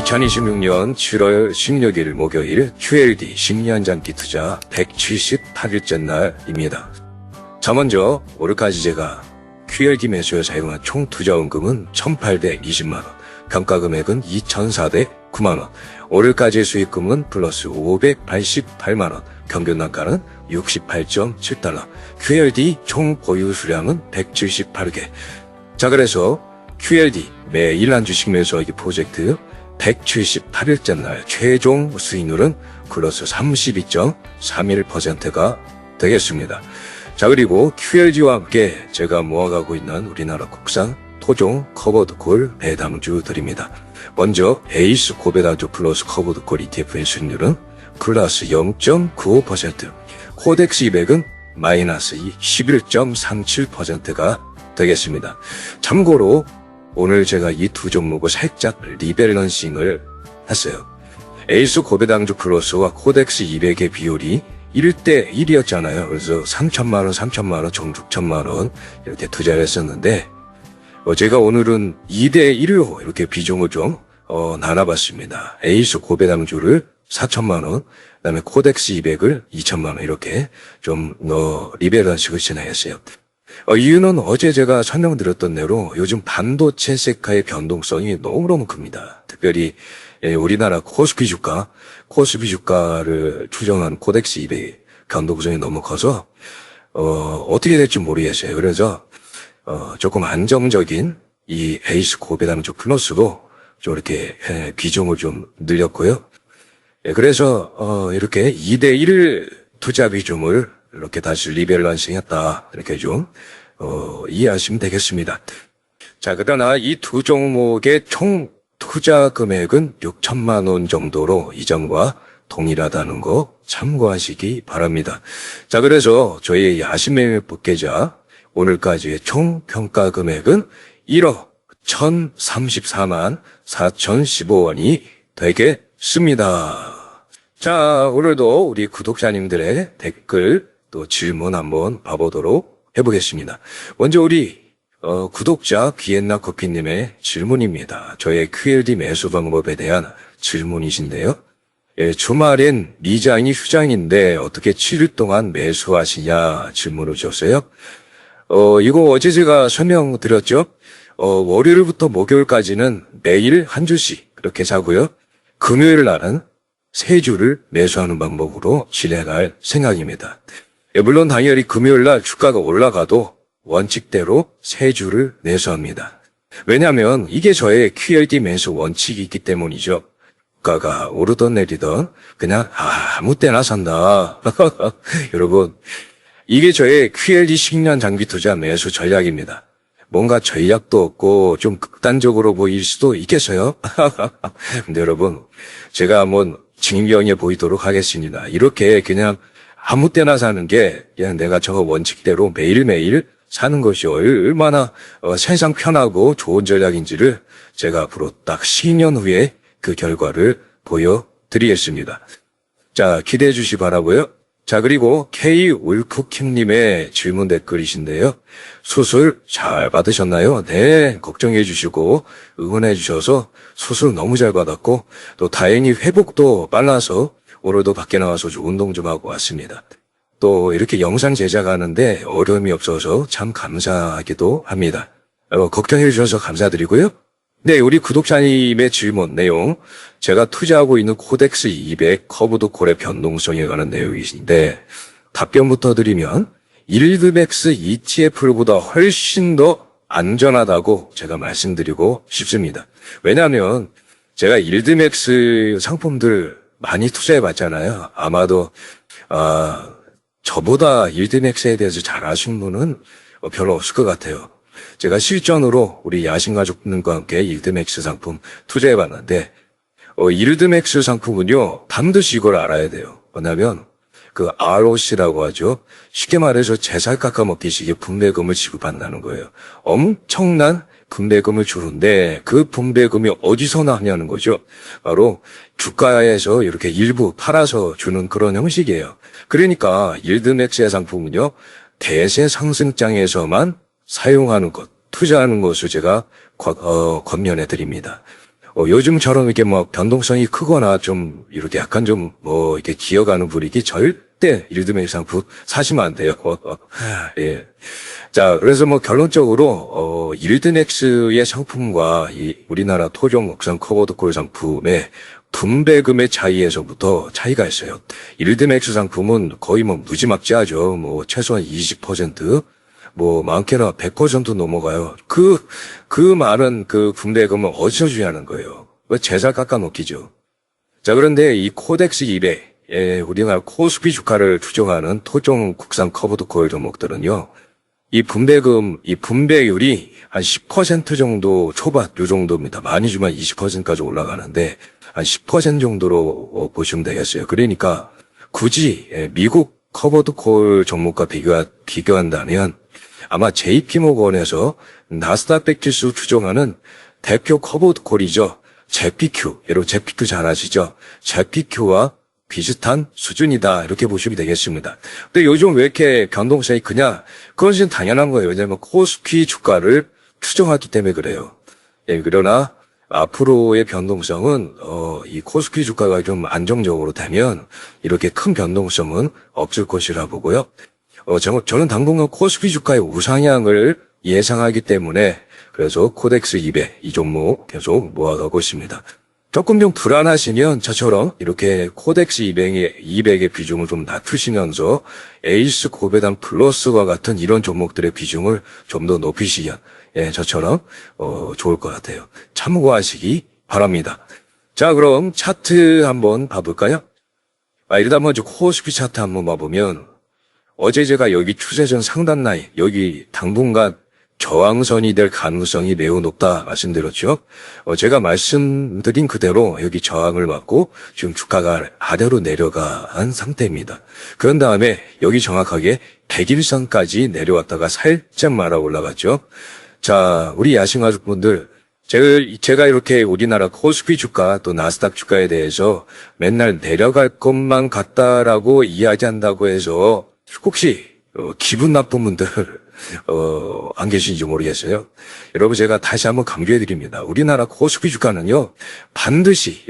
2026년 7월 16일 목요일 QLD 10년 장기 투자 178일째 날입니다. 자, 먼저 오늘까지 제가 QLD 매수에 사용한 총 투자원금은 1,820만원, 평가금액은 2,409만원, 오늘까지의 수익금은 플러스 588만원, 평균단가는 68.7달러, QLD 총 보유 수량은 178개. 자, 그래서 QLD 매일 한 주식 매수하기 프로젝트 178일째 날 최종 수익률은 플러스 32.31%가 되겠습니다. 자, 그리고 QLG와 함께 제가 모아가고 있는 우리나라 국산 토종 커버드콜 배당주 드립니다. 먼저 에이스 고배당주 플러스 커버드콜 ETF의 수익률은 플러스 0.95%, 코덱스 200은 마이너스 11.37%가 되겠습니다. 참고로 오늘 제가 이 두 종목을 살짝 리밸런싱을 했어요. 에이스 고배당주 플러스와 코덱스 200의 비율이 1대 1이었잖아요. 그래서 3천만원, 3천만원, 총 6천만원 이렇게 투자를 했었는데, 제가 오늘은 2대 1로 이렇게 비중을 좀 나눠봤습니다. 에이스 고배당주를 4천만원, 그다음에 코덱스 200을 2천만원 이렇게 좀 리밸런싱을 진행했어요. 이유는 어제 제가 설명드렸던 대로 요즘 반도체 세카의 변동성이 너무너무 큽니다. 특별히 우리나라 코스피 주가를 추정한 코덱스 200의 변동성이 너무 커서 어떻게 될지 모르겠어요. 그래서 조금 안정적인 이 에이스 고배당주 플러스로 좀 이렇게 비중을 좀 늘렸고요. 그래서 이렇게 2대 1 투자 비중을 이렇게 다시 리밸런싱 했다, 이렇게 좀 이해하시면 되겠습니다. 자, 그러나 이 두 종목의 총 투자 금액은 6천만 원 정도로 이전과 동일하다는 거 참고하시기 바랍니다. 자, 그래서 저희 야심매매법 계좌 오늘까지의 총 평가 금액은 1억 1,034만 4,015원이 되겠습니다. 자, 오늘도 우리 구독자님들의 댓글 또 질문 한번 봐보도록 해보겠습니다. 먼저 우리 구독자 비엔나 커피님의 질문입니다. 저의 QLD 매수 방법에 대한 질문이신데요. 주말엔 미장이 휴장인데 어떻게 7일 동안 매수하시냐 질문을 주셨어요. 이거 어제 제가 설명드렸죠. 월요일부터 목요일까지는 매일 한 주씩 그렇게 사고요. 금요일 날은 세 주를 매수하는 방법으로 진행할 생각입니다. 물론 당연히 금요일 날 주가가 올라가도 원칙대로 세 주를 매수합니다. 왜냐하면 이게 저의 QLD 매수 원칙이기 때문이죠. 주가가 오르던 내리던 그냥 아무 때나 산다. 여러분, 이게 저의 QLD 10년 장기 투자 매수 전략입니다. 뭔가 전략도 없고 좀 극단적으로 보일 수도 있겠어요. 근데 여러분, 제가 한번 증명해 보이도록 하겠습니다. 이렇게 그냥 아무 때나 사는 게 그냥 내가 저 원칙대로 매일매일 사는 것이 얼마나 세상 편하고 좋은 전략인지를 제가 앞으로 딱 10년 후에 그 결과를 보여드리겠습니다. 자, 기대해 주시 바라고요. 자, 그리고 K 울쿠킹님의 질문 댓글이신데요. 수술 잘 받으셨나요? 네, 걱정해 주시고 응원해 주셔서 수술 너무 잘 받았고 또 다행히 회복도 빨라서 오늘도 밖에 나와서 좀 운동 좀 하고 왔습니다. 또 이렇게 영상 제작하는데 어려움이 없어서 참 감사하기도 합니다. 걱정해 주셔서 감사드리고요. 네, 우리 구독자님의 질문 내용, 제가 투자하고 있는 코덱스 200 커브드 콜의 변동성에 관한 내용이신데 답변부터 드리면 일드맥스 ETF보다 훨씬 더 안전하다고 제가 말씀드리고 싶습니다. 왜냐하면 제가 일드맥스 상품들 많이 투자해 봤잖아요. 아마도 저보다 일드맥스에 대해서 잘 아시는 분은 별로 없을 것 같아요. 제가 실전으로 우리 야심가족들과 함께 일드맥스 상품 투자해 봤는데 일드맥스 상품은요, 반드시 이걸 알아야 돼요. 뭐냐면 그 ROC라고 하죠. 쉽게 말해서 제살 깎아먹기식의 분배금을 지급한다는 거예요. 엄청난 분배금을 주는데 그 분배금이 어디서 나냐는 거죠. 바로 주가에서 이렇게 일부 팔아서 주는 그런 형식이에요. 그러니까 일드맥스의 상품은요, 대세 상승장에서만 사용하는 것, 투자하는 것을 제가 권면해 드립니다. 요즘처럼 이렇게 뭐 변동성이 크거나 좀 이렇게 약간 좀 뭐 이렇게 기어가는 분위기 절대 일드맥스 상품 사시면 안 돼요. 예. 자, 그래서 뭐 결론적으로 일드맥스의 상품과 이 우리나라 토종 국산 커버드 콜 상품의 분배금의 차이에서부터 차이가 있어요. 일드맥스 상품은 거의 뭐 무지막지하죠. 뭐 최소한 20%, 뭐 많게나 100% 넘어가요. 그 많은 그 분배금을 어디서 주냐는 거예요. 왜 제살 깎아놓기죠. 자, 그런데 이 코덱스 200, 우리나라 코스피 주가를 추정하는 토종 국산 커버드 콜 종목들은요. 이 분배금, 이 분배율이 한 10% 정도 초반, 요 정도입니다. 많이 주면 20%까지 올라가는데, 한 10% 정도로 보시면 되겠어요. 그러니까, 굳이, 미국 커버드 콜 종목과 비교한다면, 아마 JP모건에서 나스닥 백지수 추정하는 대표 커버드 콜이죠. JPQ, 여러분 JPQ 잘 아시죠? JPQ와 비슷한 수준이다 이렇게 보시면 되겠습니다. 근데 요즘 왜 이렇게 변동성이 크냐? 그건 지금 당연한 거예요. 왜냐하면 코스피 주가를 추정하기 때문에 그래요. 예, 그러나 앞으로의 변동성은 이 코스피 주가가 좀 안정적으로 되면 이렇게 큰 변동성은 없을 것이라 보고요. 저는 당분간 코스피 주가의 우상향을 예상하기 때문에 그래서 코덱스 200 이 종목 계속 모아가고 있습니다. 조금 좀 불안하시면 저처럼 이렇게 코덱스 200의 비중을 좀 낮추시면서 에이스 고배당 플러스와 같은 이런 종목들의 비중을 좀 더 높이시면 저처럼 좋을 것 같아요. 참고하시기 바랍니다. 자, 그럼 차트 한번 봐볼까요? 일단 먼저 코스피 차트 한번 봐보면 어제 제가 여기 추세선 상단 라인, 여기 당분간 저항선이 될 가능성이 매우 높다 말씀드렸죠. 제가 말씀드린 그대로 여기 저항을 맞고 지금 주가가 아래로 내려간 상태입니다. 그런 다음에 여기 정확하게 100일선까지 내려왔다가 살짝 말아 올라갔죠. 자, 우리 야심가족분들, 제가 이렇게 우리나라 코스피 주가 또 나스닥 주가에 대해서 맨날 내려갈 것만 같다라고 이야기한다고 해서 혹시 기분 나쁜 분들 안 계신지 모르겠어요. 여러분 제가 다시 한번 강조해 드립니다. 우리나라 코스피 주가는요. 반드시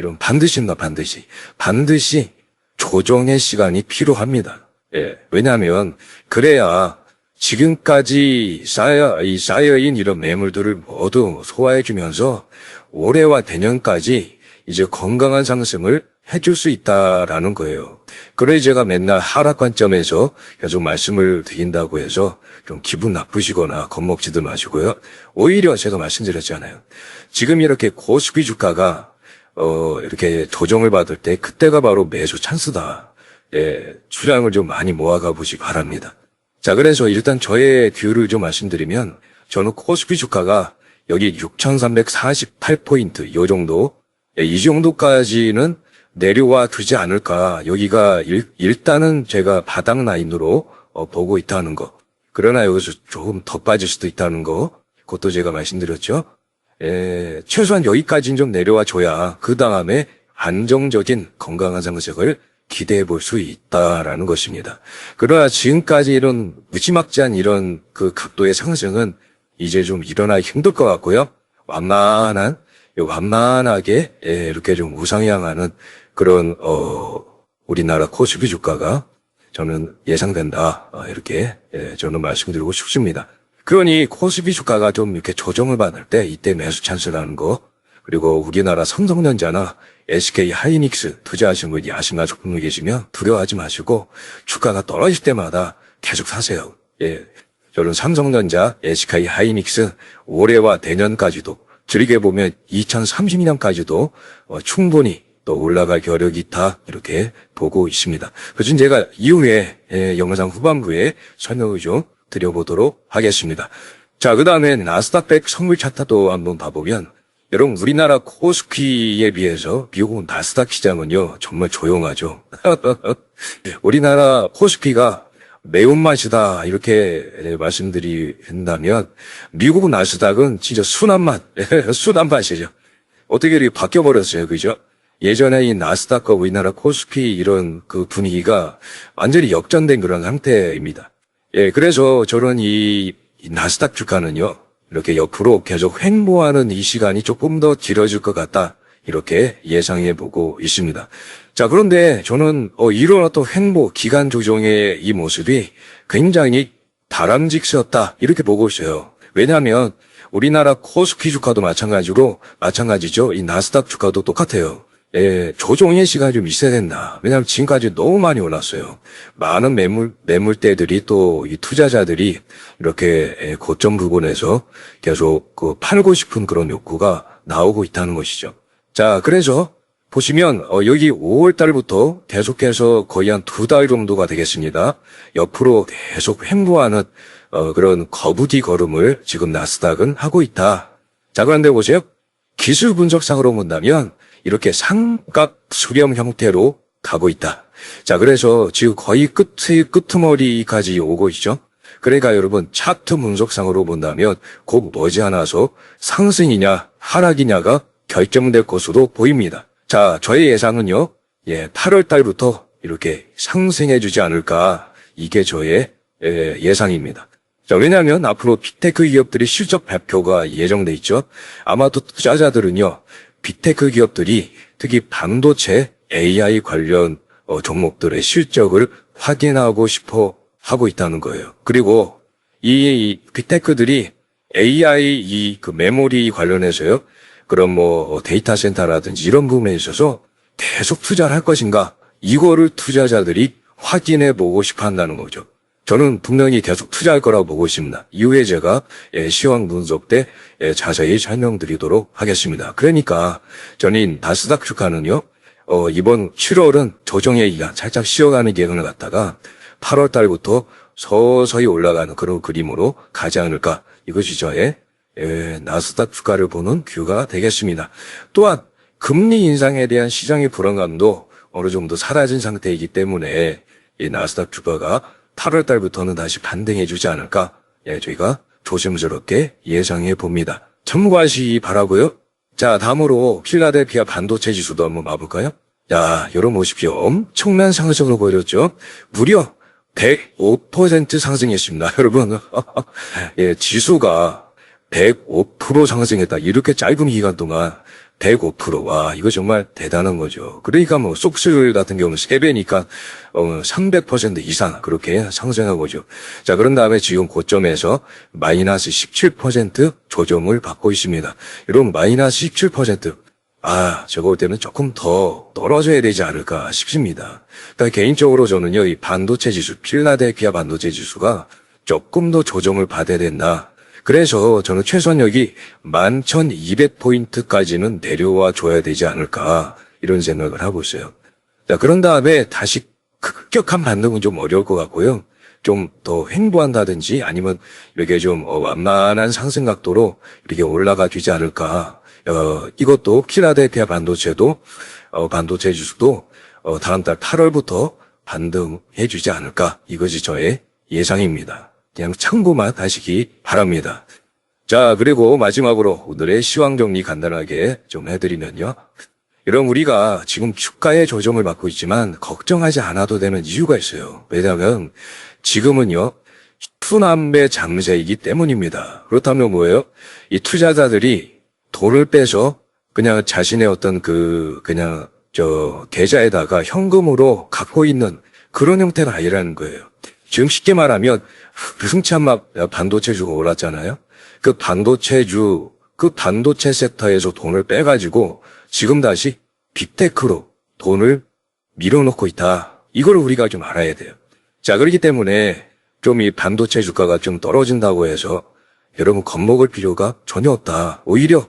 조정의 시간이 필요합니다. 예. 왜냐하면 그래야 지금까지 쌓여인 이런 매물들을 모두 소화해 주면서 올해와 내년까지 이제 건강한 상승을 해줄 수 있다라는 거예요. 그래 제가 맨날 하락 관점에서 계속 말씀을 드린다고 해서 좀 기분 나쁘시거나 겁먹지도 마시고요. 오히려 제가 말씀드렸잖아요. 지금 이렇게 코스피 주가가 이렇게 조정을 받을 때 그때가 바로 매수 찬스다. 예, 주량을 좀 많이 모아가 보시기 바랍니다. 자, 그래서 일단 저의 뷰를 좀 말씀드리면 저는 코스피 주가가 여기 6,348포인트 요 정도, 이 정도까지는 내려와 두지 않을까. 여기가 일단은 제가 바닥 라인으로 보고 있다는 거. 그러나 여기서 조금 더 빠질 수도 있다는 거. 그것도 제가 말씀드렸죠. 최소한 여기까지는 좀 내려와 줘야 그 다음에 안정적인 건강한 상승을 기대해 볼 수 있다라는 것입니다. 그러나 지금까지 이런 무지막지한 이런 그 각도의 상승은 이제 좀 일어나기 힘들 것 같고요. 완만하게 이렇게 좀 우상향하는 그런 우리나라 코스피 주가가 저는 예상된다. 이렇게 저는 말씀드리고 싶습니다. 그러니 코스피 주가가 좀 이렇게 조정을 받을 때 이때 매수 찬스라는 거, 그리고 우리나라 삼성전자나 SK 하이닉스 투자하신 분이 아시는 계시면 두려워하지 마시고 주가가 떨어질 때마다 계속 사세요. 예, 저는 삼성전자, SK 하이닉스 올해와 내년까지도 길게 보면 2032년까지도 충분히 또 올라갈 겨력이 있다 이렇게 보고 있습니다. 그래서 제가 이후에 영상 후반부에 설명을 좀 드려보도록 하겠습니다. 자, 그 다음에 나스닥 100 선물 차트도 한번 봐보면 여러분 우리나라 코스피에 비해서 미국 나스닥 시장은요 정말 조용하죠. 우리나라 코스피가 매운맛이다 이렇게 말씀드린다면 미국 나스닥은 진짜 순한 맛이죠. 어떻게 이렇게 바뀌어버렸어요, 그죠? 예전에 이 나스닥과 우리나라 코스피 이런 그 분위기가 완전히 역전된 그런 상태입니다. 예, 그래서 저는 이 나스닥 주가는요, 이렇게 옆으로 계속 횡보하는 이 시간이 조금 더 길어질 것 같다. 이렇게 예상해보고 있습니다. 자, 그런데 저는 이런 어떤 횡보, 기간 조정의 이 모습이 굉장히 바람직스럽다 이렇게 보고 있어요. 왜냐하면 우리나라 코스피 주가도 마찬가지죠. 이 나스닥 주가도 똑같아요. 예, 조정의 시간이 좀 있어야 된다. 왜냐하면 지금까지 너무 많이 올랐어요. 많은 매물대들이 또 이 투자자들이 이렇게 고점 부분에서 계속 팔고 싶은 그런 욕구가 나오고 있다는 것이죠. 자, 그래서 보시면 여기 5월 달부터 계속해서 거의 한 2달 정도가 되겠습니다. 옆으로 계속 횡보하는 그런 거부디 걸음을 지금 나스닥은 하고 있다. 자, 그런데 보세요. 기술 분석상으로 본다면 이렇게 삼각 수렴 형태로 가고 있다. 자, 그래서 지금 거의 끄트머리까지 오고 있죠. 그러니까 여러분 차트 분석상으로 본다면 곧 머지않아서 상승이냐 하락이냐가 결정될 것으로 보입니다. 자, 저의 예상은요. 8월 달부터 이렇게 상승해 주지 않을까. 이게 저의 예상입니다. 자, 왜냐하면 앞으로 빅테크 기업들이 실적 발표가 예정돼 있죠. 아마도 투자자들은요. 빅테크 기업들이 특히 반도체 AI 관련 종목들의 실적을 확인하고 싶어 하고 있다는 거예요. 그리고 이 빅테크들이 AI 그 메모리 관련해서요. 그럼 데이터 센터라든지 이런 부분에 있어서 계속 투자를 할 것인가? 이거를 투자자들이 확인해 보고 싶어 한다는 거죠. 저는 분명히 계속 투자할 거라고 보고 있습니다. 이후에 제가 시황 분석 때 자세히 설명드리도록 하겠습니다. 그러니까 저는 나스닥 주가는요. 이번 7월은 조정의 기간 살짝 쉬어가는 기간을 갖다가 8월 달부터 서서히 올라가는 그런 그림으로 가지 않을까. 이것이 저의 나스닥 주가를 보는 뷰가 되겠습니다. 또한 금리 인상에 대한 시장의 불안감도 어느 정도 사라진 상태이기 때문에 이 나스닥 주가가 8월 달부터는 다시 반등해 주지 않을까. 저희가 조심스럽게 예상해 봅니다. 참고하시기 바라고요. 자, 다음으로 필라델피아 반도체 지수도 한번 봐볼까요? 자, 여러분 보십시오. 엄청난 상승을 보였죠. 무려 105% 상승했습니다. 여러분, 지수가 105% 상승했다. 이렇게 짧은 기간 동안 105%. 와, 이거 정말 대단한 거죠. 그러니까 속수율 같은 경우는 3배니까 300% 이상 그렇게 상승한 거죠. 자, 그런 다음에 지금 고점에서 마이너스 17% 조정을 받고 있습니다. 여러분, 마이너스 17%. 제가 볼 때는 조금 더 떨어져야 되지 않을까 싶습니다. 그러니까 개인적으로 저는요, 이 반도체 지수, 필라델피아 반도체 지수가 조금 더 조정을 받아야 된다. 그래서 저는 최소한 여기 11,200포인트까지는 내려와 줘야 되지 않을까 이런 생각을 하고 있어요. 자, 그런 다음에 다시 급격한 반등은 좀 어려울 것 같고요. 좀 더 횡보한다든지 아니면 이렇게 좀 완만한 상승 각도로 이렇게 올라가 주지 않을까. 이것도 필라델피아 반도체도 반도체 지수도 다음 달 8월부터 반등해 주지 않을까. 이것이 저의 예상입니다. 그냥 참고만 하시기 바랍니다. 자, 그리고 마지막으로 오늘의 시황 정리 간단하게 좀 해드리면요. 이런 우리가 지금 주가의 조정을 받고 있지만 걱정하지 않아도 되는 이유가 있어요. 왜냐하면 지금은요. 투남매 장세이기 때문입니다. 그렇다면 뭐예요? 이 투자자들이 돈을 빼서 그냥 자신의 어떤 계좌에다가 현금으로 갖고 있는 그런 형태가 아니라는 거예요. 지금 쉽게 말하면 흥참막 반도체주가 올랐잖아요. 그 반도체 섹터에서 돈을 빼가지고 지금 다시 빅테크로 돈을 밀어넣고 있다. 이걸 우리가 좀 알아야 돼요. 자, 그렇기 때문에 좀 이 반도체 주가가 좀 떨어진다고 해서 여러분 겁먹을 필요가 전혀 없다. 오히려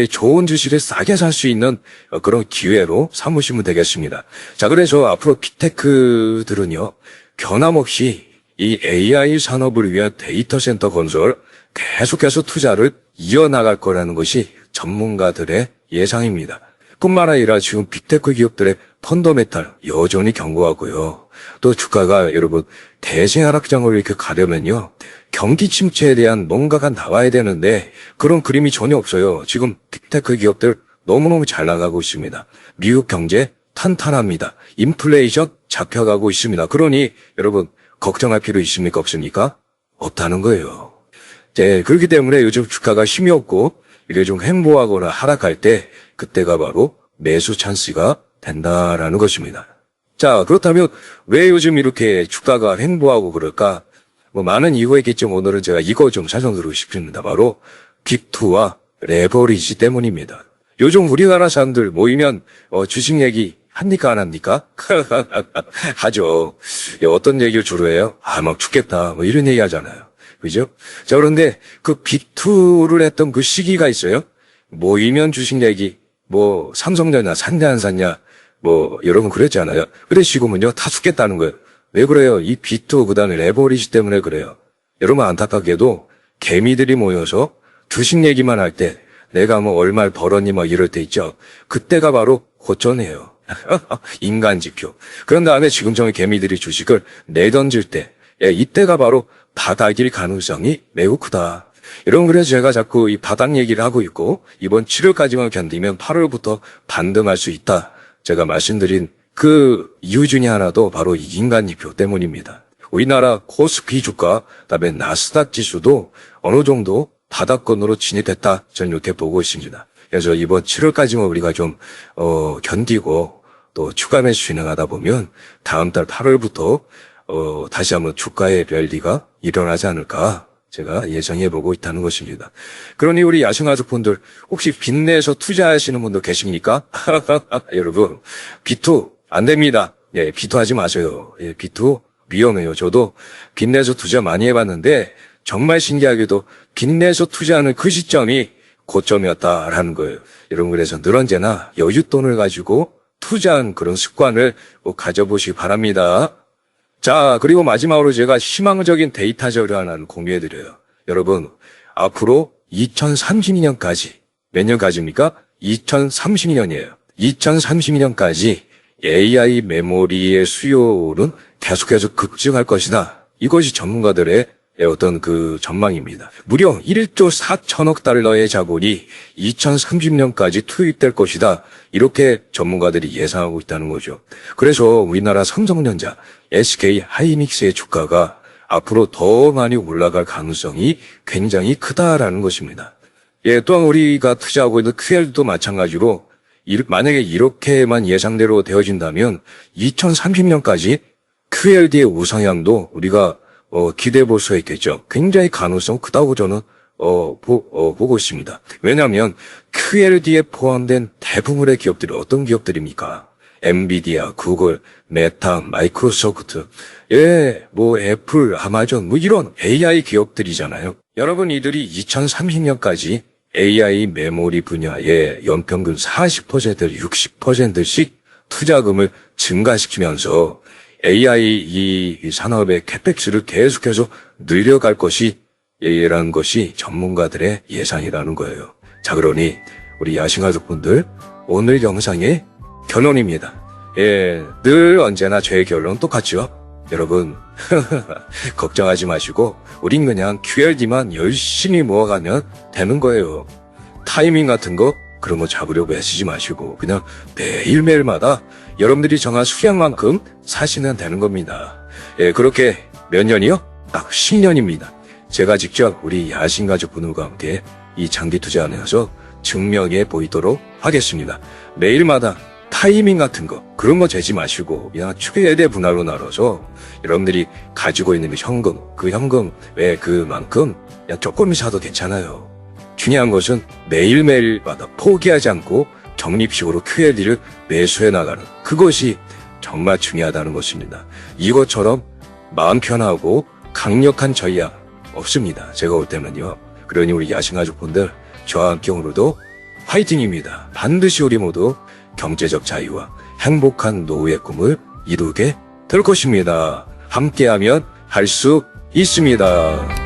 좋은 주식을 싸게 살 수 있는 그런 기회로 삼으시면 되겠습니다. 자, 그래서 앞으로 빅테크들은요, 변함없이 이 AI 산업을 위한 데이터 센터 건설 계속해서 투자를 이어나갈 거라는 것이 전문가들의 예상입니다. 뿐만 아니라 지금 빅테크 기업들의 펀더메탈 여전히 견고하고요. 또 주가가 여러분 대세하락장을 이렇게 가려면요. 경기 침체에 대한 뭔가가 나와야 되는데 그런 그림이 전혀 없어요. 지금 빅테크 기업들 너무너무 잘 나가고 있습니다. 미국 경제 탄탄합니다. 인플레이션 잡혀가고 있습니다. 그러니 여러분 걱정할 필요 있습니까? 없습니까? 없다는 거예요. 그렇기 때문에 요즘 주가가 힘이 없고 이게 좀 횡보하거나 하락할 때 그때가 바로 매수 찬스가 된다라는 것입니다. 자, 그렇다면 왜 요즘 이렇게 주가가 횡보하고 그럴까? 뭐 많은 이유가 있겠지만 오늘은 제가 이거 좀 설명드리고 싶습니다. 바로 빅2와 레버리지 때문입니다. 요즘 우리나라 사람들 모이면 주식 얘기 합니까 안 합니까? 하죠. 어떤 얘기를 주로 해요? 막 죽겠다 뭐 이런 얘기 하잖아요. 그죠? 자, 그런데 그 빅2를 했던 그 시기가 있어요. 모이면 주식 얘기, 뭐 삼성전자 샀냐 안 샀냐, 뭐 여러분 그랬잖아요. 근데 지금은요 다 죽겠다는 거예요. 왜 그래요? 이 빅2 그다음에 레버리지 때문에 그래요. 여러분 안타깝게도 개미들이 모여서 주식 얘기만 할 때 내가 뭐 얼마를 벌었니 막 이럴 때 있죠. 그때가 바로 고점이에요. 인간 지표. 그런 다음에 지금처럼 개미들이 주식을 내던질 때 이때가 바로 바닥일 가능성이 매우 크다. 여러분 그래서 제가 자꾸 이 바닥 얘기를 하고 있고 이번 7월까지만 견디면 8월부터 반등할 수 있다. 제가 말씀드린 그 이유 중에 하나도 바로 이 인간 지표 때문입니다. 우리나라 코스피 주가, 그다음에 나스닥 지수도 어느 정도 바닥권으로 진입했다. 저는 이렇게 보고 있습니다. 그래서 이번 7월까지만 우리가 좀 견디고 또 추가 매수 진행하다 보면 다음 달 8월부터 다시 한번 주가의 랠리가 일어나지 않을까 제가 예상해 보고 있다는 것입니다. 그러니 우리 야생가족분들 혹시 빚내서 투자하시는 분도 계십니까? 여러분 빚투 안 됩니다. 예, 빚투 하지 마세요. 예, 빚투 위험해요. 저도 빚내서 투자 많이 해봤는데 정말 신기하게도 빚내서 투자하는 그 시점이 고점이었다라는 거예요. 여러분 그래서 늘 언제나 여윳돈을 가지고 투자한 그런 습관을 꼭 가져보시기 바랍니다. 자, 그리고 마지막으로 제가 희망적인 데이터 자료를 하나 공유해드려요. 여러분, 앞으로 2032년까지, 몇 년까지입니까? 2032년이에요. 2032년까지 AI 메모리의 수요는 계속해서 급증할 것이다. 이것이 전문가들의 어떤 그 전망입니다. 무려 1조 4천억 달러의 자본이 2030년까지 투입될 것이다. 이렇게 전문가들이 예상하고 있다는 거죠. 그래서 우리나라 삼성전자, SK 하이닉스의 주가가 앞으로 더 많이 올라갈 가능성이 굉장히 크다라는 것입니다. 예, 또한 우리가 투자하고 있는 QL도 마찬가지로 만약에 이렇게만 예상대로 되어진다면 2030년까지 QLD의 우상향도 우리가 기대해 볼 수 있겠죠. 굉장히 가능성 크다고 저는 보고 있습니다. 왜냐하면 QLD에 포함된 대부분의 기업들이 어떤 기업들입니까? 엔비디아, 구글, 메타, 마이크로소프트, 뭐 애플, 아마존, 뭐 이런 AI 기업들이잖아요. 여러분 이들이 2030년까지 AI 메모리 분야에 연평균 40%를 60%씩 투자금을 증가시키면서 AI 이 산업의 캐펙스를 계속해서 늘려갈 것이라는 것이 전문가들의 예상이라는 거예요. 자, 그러니 우리 야심가족분들 오늘 영상의 결론입니다. 예, 늘 언제나 저의 결론은 똑같죠. 여러분 걱정하지 마시고 우린 그냥 QLD만 열심히 모아가면 되는 거예요. 타이밍 같은 거 그런 거 잡으려고 애쓰지 마시고 그냥 매일매일마다 여러분들이 정한 수량만큼 사시면 되는 겁니다. 예, 그렇게 몇 년이요? 딱 10년입니다. 제가 직접 우리 야심가족분들과 함께 이 장기 투자 안에서 증명해 보이도록 하겠습니다. 매일마다 타이밍 같은 거 그런 거 재지 마시고 그냥 최대 분할로 나눠서 여러분들이 가지고 있는 현금 그 현금 왜 그만큼 그냥 조금이 사도 괜찮아요. 중요한 것은 매일매일마다 포기하지 않고 적립식으로 QLD를 매수해 나가는 그것이 정말 중요하다는 것입니다. 이것처럼 마음 편하고 강력한 전략 없습니다. 제가 올 때는요. 그러니 우리 야심가족분들 저와 함께 오늘도 화이팅입니다. 반드시 우리 모두 경제적 자유와 행복한 노후의 꿈을 이루게 될 것입니다. 함께하면 할 수 있습니다.